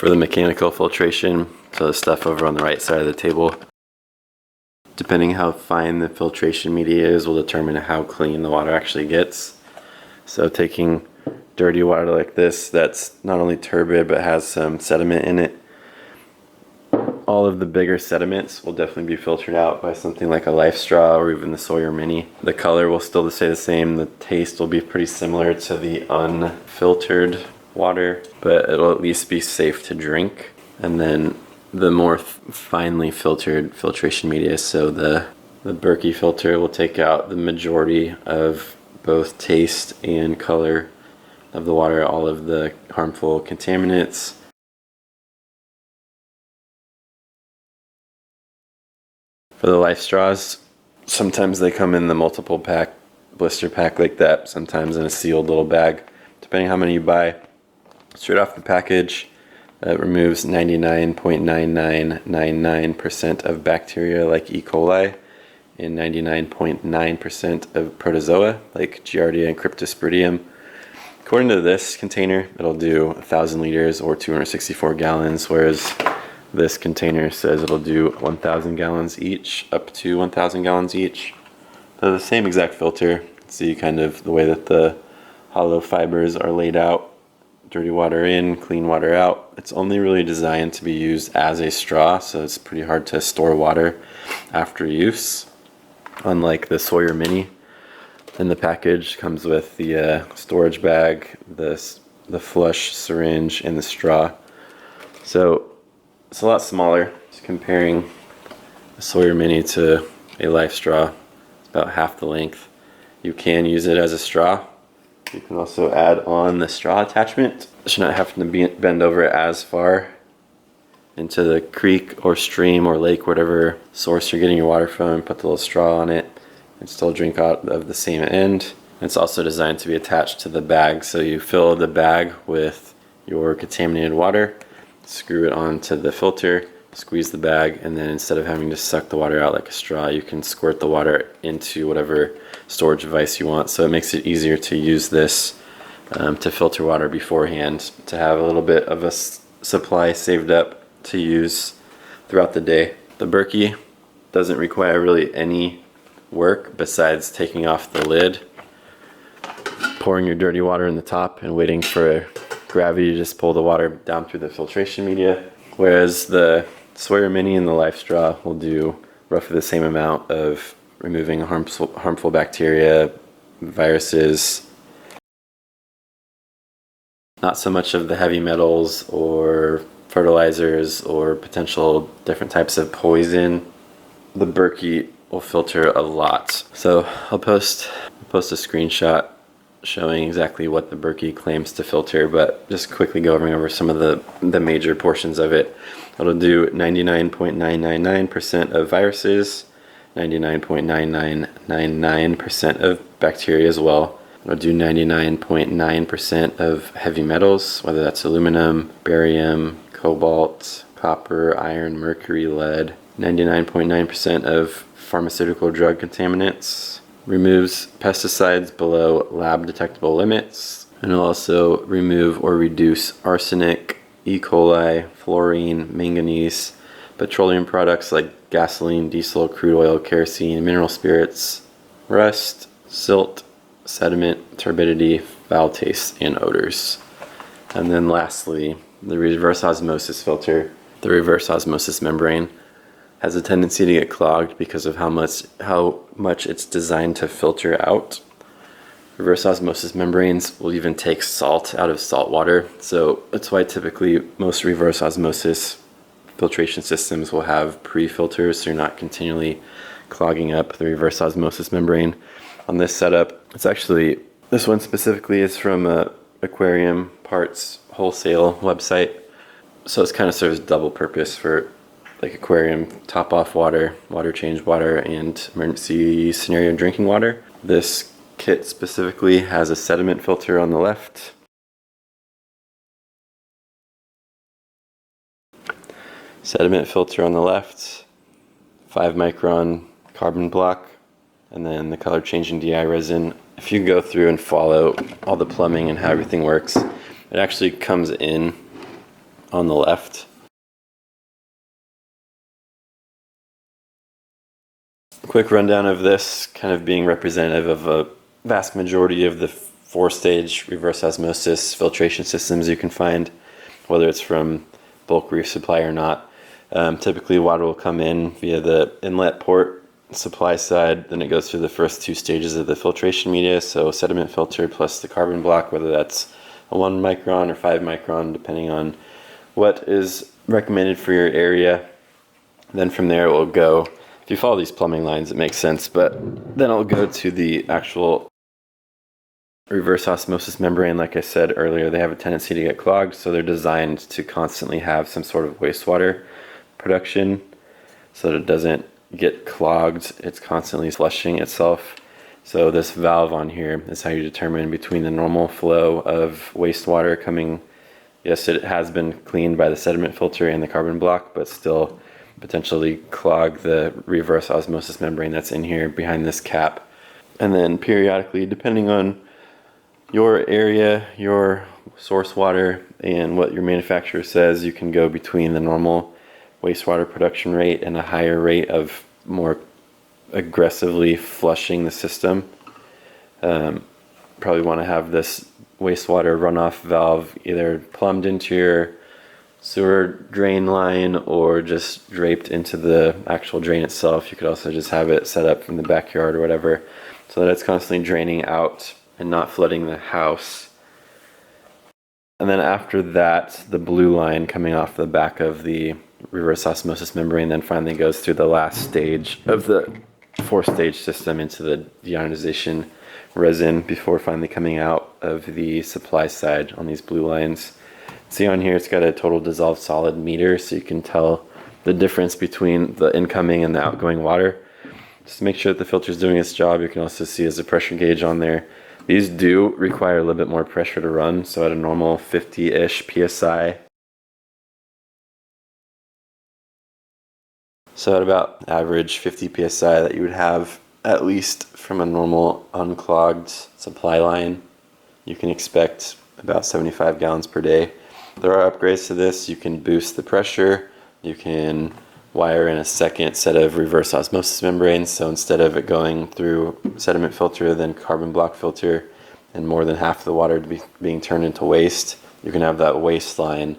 For the mechanical filtration, so the stuff over on the right side of the table, depending how fine the filtration media is will determine how clean the water actually gets. So taking dirty water like this that's not only turbid but has some sediment in it, all of the bigger sediments will definitely be filtered out by something like a LifeStraw or even the Sawyer Mini. The color will still stay the same, the taste will be pretty similar to the unfiltered water, but it'll at least be safe to drink. And then the more finely filtered filtration media, so the Berkey filter will take out the majority of both taste and color of the water, all of the harmful contaminants. For the LifeStraws, sometimes they come in the multiple pack, blister pack like that, sometimes in a sealed little bag, depending how many you buy. Straight off the package, it removes 99.9999% of bacteria like E. coli and 99.9% of protozoa like Giardia and Cryptosporidium. According to this container, it'll do 1,000 liters or 264 gallons, whereas this container says it'll do 1,000 gallons each, up to 1,000 gallons each. They're the same exact filter. See kind of the way that the hollow fibers are laid out. Dirty water in, clean water out. It's only really designed to be used as a straw, so it's pretty hard to store water after use. Unlike the Sawyer Mini, in the package comes with the storage bag, the flush syringe, and the straw. So it's a lot smaller. Just comparing a Sawyer Mini to a LifeStraw, it's about half the length. You can use it as a straw. You can also add on the straw attachment. Should not have to bend over as far into the creek or stream or lake, whatever source you're getting your water from. Put the little straw on it and still drink out of the same end. It's also designed to be attached to the bag, so you fill the bag with your contaminated water, screw it onto the filter, squeeze the bag, and then instead of having to suck the water out like a straw, you can squirt the water into whatever storage device you want. So it makes it easier to use this to filter water beforehand, to have a little bit of a supply saved up to use throughout the day. The Berkey doesn't require really any work besides taking off the lid, pouring your dirty water in the top, and waiting for gravity to just pull the water down through the filtration media. Whereas the Sawyer Mini and the LifeStraw will do roughly the same amount of removing harmful bacteria, viruses, not so much of the heavy metals or fertilizers or potential different types of poison. The Berkey will filter a lot. So I'll post a screenshot showing exactly what the Berkey claims to filter, but just quickly going over some of the major portions of it. It'll do 99.999% of viruses, 99.9999% of bacteria as well. It'll do 99.9% of heavy metals, whether that's aluminum, barium, cobalt, copper, iron, mercury, lead. 99.9% of pharmaceutical drug contaminants. Removes pesticides below lab detectable limits. And it'll also remove or reduce arsenic, E. coli, fluorine, manganese, petroleum products like gasoline, diesel, crude oil, kerosene, mineral spirits, rust, silt, sediment, turbidity, foul taste, and odors. And then lastly, the reverse osmosis filter. The reverse osmosis membrane has a tendency to get clogged because of how much it's designed to filter out. Reverse osmosis membranes will even take salt out of salt water, so that's why typically most reverse osmosis filtration systems will have pre-filters, so you're not continually clogging up the reverse osmosis membrane. On this setup, this one specifically is from a aquarium parts wholesale website, so it's kind of serves double purpose for like aquarium top off water, water change water, and emergency scenario drinking water. This kit specifically has a sediment filter on the left, sediment filter on the left, 5 micron carbon block, and then the color changing DI resin. If you go through and follow all the plumbing and how everything works, it actually comes in on the left. Quick rundown of this, kind of being representative of a vast majority of the 4-stage reverse osmosis filtration systems you can find, whether it's from bulk reef supply or not. Typically water will come in via the inlet port supply side, then it goes through the first 2 stages of the filtration media, so sediment filter plus the carbon block, whether that's a 1 micron or 5 micron, depending on what is recommended for your area. Then from there it will go, if you follow these plumbing lines it makes sense, but then it'll go to the actual reverse osmosis membrane. Like I said earlier, they have a tendency to get clogged, so they're designed to constantly have some sort of wastewater production so that it doesn't get clogged. It's constantly flushing itself. So this valve on here is how you determine between the normal flow of wastewater coming. Yes, it has been cleaned by the sediment filter and the carbon block, but still potentially clog the reverse osmosis membrane that's in here behind this cap. And then periodically, depending on your area, your source water, and what your manufacturer says, you can go between the normal wastewater production rate and a higher rate of more aggressively flushing the system. Probably want to have this wastewater runoff valve either plumbed into your sewer drain line or just draped into the actual drain itself. You could also just have it set up from the backyard or whatever, so that it's constantly draining out and not flooding the house. And then after that, the blue line coming off the back of the reverse osmosis membrane then finally goes through the last stage of the 4-stage system into the deionization resin before finally coming out of the supply side on these blue lines. See on here, it's got a total dissolved solid meter, so you can tell the difference between the incoming and the outgoing water. Just to make sure that the filter is doing its job, you can also see there's a pressure gauge on there. These do require a little bit more pressure to run, so at a normal 50-ish psi. So at about average 50 psi that you would have at least from a normal unclogged supply line, you can expect about 75 gallons per day. There are upgrades to this. You can boost the pressure. You can wire in a second set of reverse osmosis membranes, so instead of it going through sediment filter, then carbon block filter, and more than half the water being turned into waste, you can have that waste line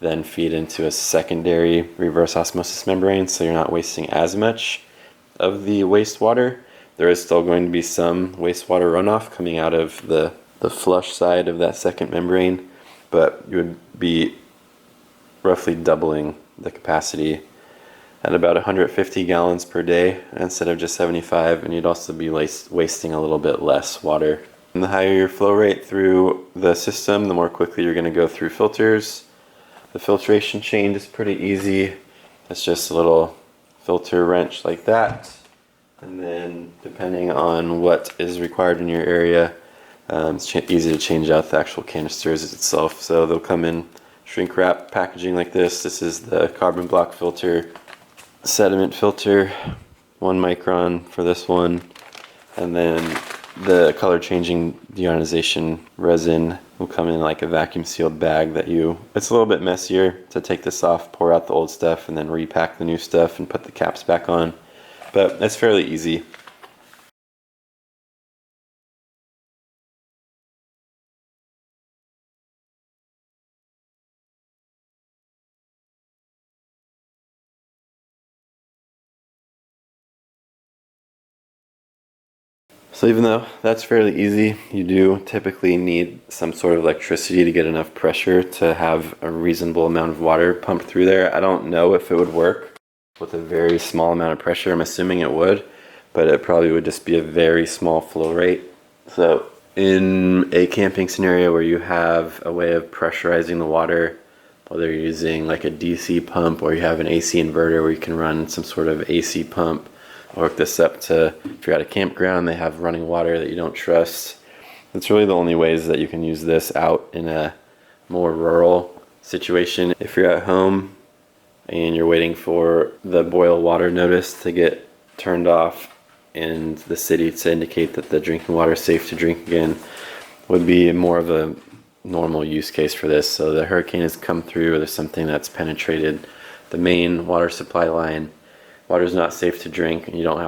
then feed into a secondary reverse osmosis membrane, so you're not wasting as much of the wastewater. There is still going to be some wastewater runoff coming out of the flush side of that second membrane, but you would be roughly doubling the capacity at about 150 gallons per day instead of just 75, and you'd also be wasting a little bit less water. And the higher your flow rate through the system, the more quickly you're going to go through filters. The filtration change is pretty easy. It's just a little filter wrench like that, and then depending on what is required in your area, it's easy to change out the actual canisters itself. So they'll come in shrink wrap packaging like this. This is the carbon block filter, sediment filter, 1 micron for this one, and then the color changing deionization resin will come in like a vacuum sealed bag that it's a little bit messier to take this off, pour out the old stuff, and then repack the new stuff and put the caps back on, but it's fairly easy. So even though that's fairly easy, you do typically need some sort of electricity to get enough pressure to have a reasonable amount of water pumped through there. I don't know if it would work with a very small amount of pressure. I'm assuming it would, but it probably would just be a very small flow rate. So in a camping scenario where you have a way of pressurizing the water, whether you're using like a DC pump or you have an AC inverter where you can run some sort of AC pump, or hook this up to, if you're at a campground, they have running water that you don't trust. That's really the only ways that you can use this out in a more rural situation. If you're at home and you're waiting for the boil water notice to get turned off in the city to indicate that the drinking water is safe to drink again, would be more of a normal use case for this. So the hurricane has come through, or there's something that's penetrated the main water supply line. Water is not safe to drink, and you don't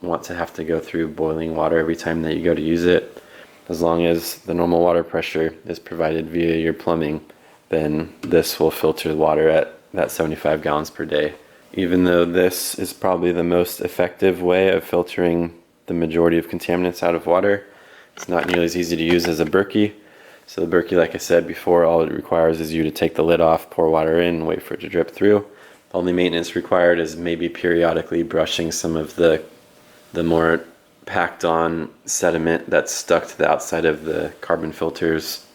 want to have to go through boiling water every time that you go to use it. As long as the normal water pressure is provided via your plumbing, then this will filter the water at that 75 gallons per day. Even though this is probably the most effective way of filtering the majority of contaminants out of water, it's not nearly as easy to use as a Berkey. So the Berkey, like I said before, all it requires is you to take the lid off, pour water in, wait for it to drip through. The only maintenance required is maybe periodically brushing some of the more packed on sediment that's stuck to the outside of the carbon filters.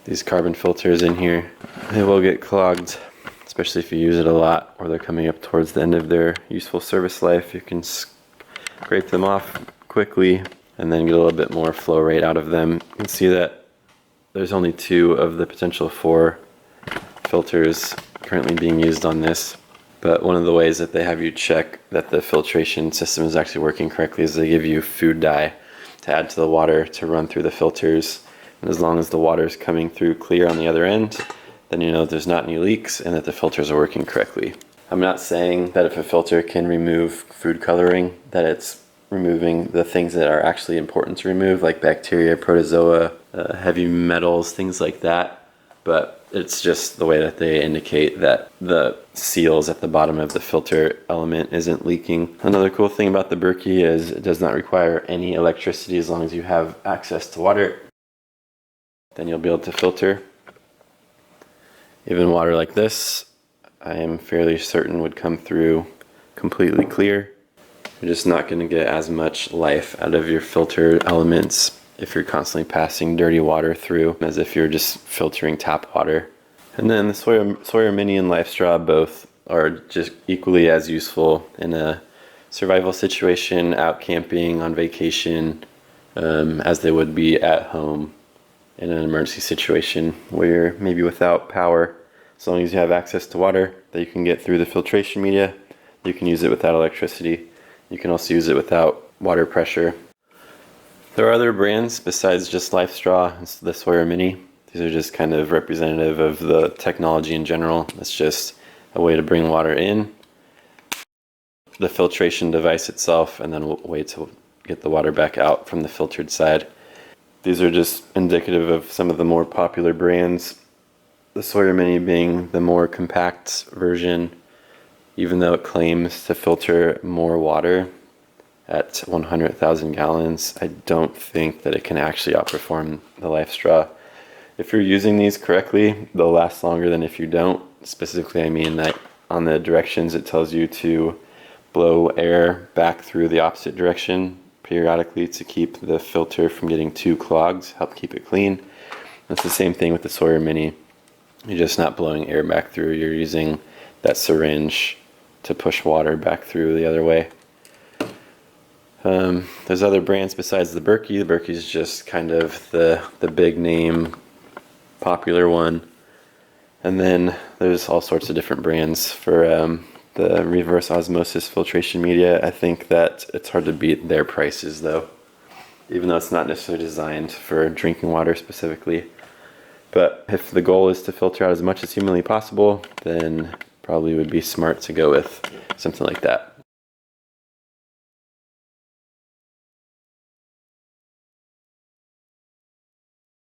These carbon filters in here, they will get clogged, especially if you use it a lot or they're coming up towards the end of their useful service life. You can scrape them off quickly and then get a little bit more flow rate out of them. You can see that there's only 2 of the potential 4 filters currently being used on this. But one of the ways that they have you check that the filtration system is actually working correctly is they give you food dye to add to the water to run through the filters. And as long as the water is coming through clear on the other end, then you know there's not any leaks and that the filters are working correctly. I'm not saying that if a filter can remove food coloring, that it's removing the things that are actually important to remove, like bacteria, protozoa, heavy metals, things like that. But it's just the way that they indicate that the seals at the bottom of the filter element isn't leaking. Another cool thing about the Berkey is it does not require any electricity as long as you have access to water. Then you'll be able to filter. Even water like this, I am fairly certain would come through completely clear. You're just not going to get as much life out of your filter elements if you're constantly passing dirty water through as if you're just filtering tap water. And then the Sawyer Mini and LifeStraw both are just equally as useful in a survival situation, out camping, on vacation, as they would be at home in an emergency situation where you're maybe without power. As long as you have access to water that you can get through the filtration media, you can use it without electricity. You can also use it without water pressure. There are other brands besides just LifeStraw and the Sawyer Mini. These are just kind of representative of the technology in general. It's just a way to bring water in, the filtration device itself, and then a way to get the water back out from the filtered side. These are just indicative of some of the more popular brands. The Sawyer Mini being the more compact version, even though it claims to filter more water at 100,000 gallons, I don't think that it can actually outperform the LifeStraw. If you're using these correctly, they'll last longer than if you don't. Specifically, I mean that on the directions it tells you to blow air back through the opposite direction periodically to keep the filter from getting too clogged, help keep it clean. That's the same thing with the Sawyer Mini. You're just not blowing air back through, you're using that syringe to push water back through the other way. There's other brands besides the Berkey. The Berkey is just kind of the big name, popular one. And then there's all sorts of different brands for the reverse osmosis filtration media. I think that it's hard to beat their prices though, even though it's not necessarily designed for drinking water specifically. But if the goal is to filter out as much as humanly possible, then probably would be smart to go with something like that.